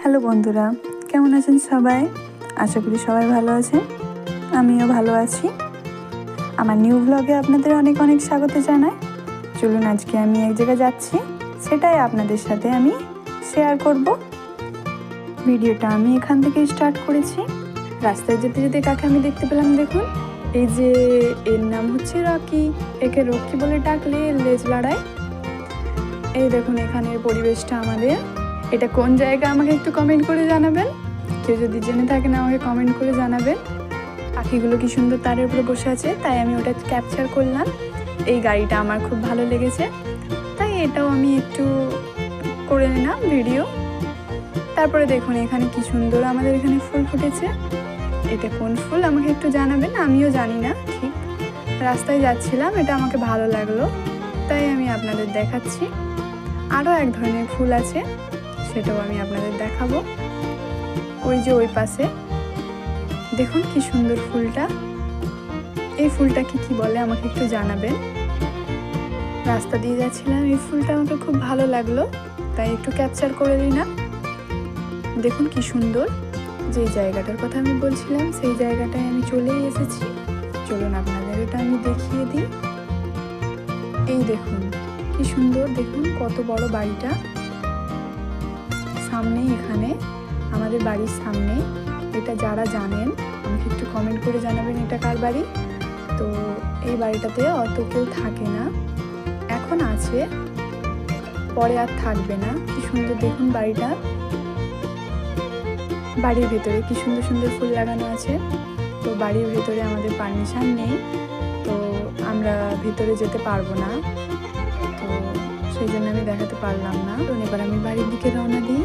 Hello বন্ধুরা, কেমন আছেন সবাই? আশা করি সবাই ভালো আছেন। আমিও ভালো আছি। আমার নিউ ব্লগে আপনাদের অনেক অনেক স্বাগত জানাই। চলুন আজকে আমি এক জায়গায় যাচ্ছি, সেটাই আপনাদের সাথে আমি শেয়ার করব। ভিডিওটা আমি এখান থেকে স্টার্ট করেছি। রাস্তায় যেতে যেতে কাকে আমি দেখতে পেলাম দেখুন। এই যে এর নাম হচ্ছে রকি, একে রকি বলে ডাকলে লেজ লড়ায়। এই দেখুন এখানের পরিবেশটা আমাদের। এটা কোন জায়গা আমাকে একটু কমেন্ট করে জানাবেন। কেউ যদি জেনে থাকেন আমাকে কমেন্ট করে জানাবেন। পাখিগুলো কি সুন্দর তারের উপরে বসে আছে, তাই আমি ওটা ক্যাপচার করলাম। এই গাড়িটা আমার খুব ভালো লেগেছে, তাই এটাও আমি একটু করে নিলাম ভিডিও। তারপরে দেখুন এখানে কি সুন্দর আমাদের এখানে ফুল ফুটেছে। এটা কোন ফুল আমাকে একটু জানাবেন, আমিও জানি না ঠিক। রাস্তায় যাচ্ছিলাম, এটা আমাকে ভালো লাগলো, তাই আমি আপনাদের দেখাচ্ছি। আরও এক ধরনের ফুল আছে, সেটাও আমি আপনাদের দেখাবো। ওই যে ওই পাশে দেখুন কি সুন্দর ফুলটা। এই ফুলটাকে কি বলে আমাকে একটু জানাবেন। রাস্তা দিয়ে যাচ্ছিলাম, এই ফুলটা আমাকে খুব ভালো লাগলো, তাই একটু ক্যাপচার করে নিলাম। দেখুন কি সুন্দর। যে জায়গাটার কথা আমি বলছিলাম সেই জায়গাটায় আমি চলেই এসেছি। চলুন আপনাদের এটা আমি দেখিয়ে দিই। এই দেখুন কি সুন্দর, দেখুন কত বড় বাড়িটা। সামনেই এখানে আমাদের বাড়ির সামনে। এটা যারা জানেন আমাকে একটু কমেন্ট করে জানাবেন এটা কার বাড়ি। তো এই বাড়িটাতে অত কেউ থাকে না, এখন আছে, পরে আর থাকবে না। কি সুন্দর দেখুন বাড়িটা। বাড়ির ভেতরে কি সুন্দর সুন্দর ফুল লাগানো আছে। তো বাড়ির ভেতরে আমাদের পারমিশন নেই, তো আমরা ভেতরে যেতে পারবো না, তো সেই জন্য আমি দেখাতে পারলাম না। তো এবার আমি বাড়ির দিকে রওনা দিই।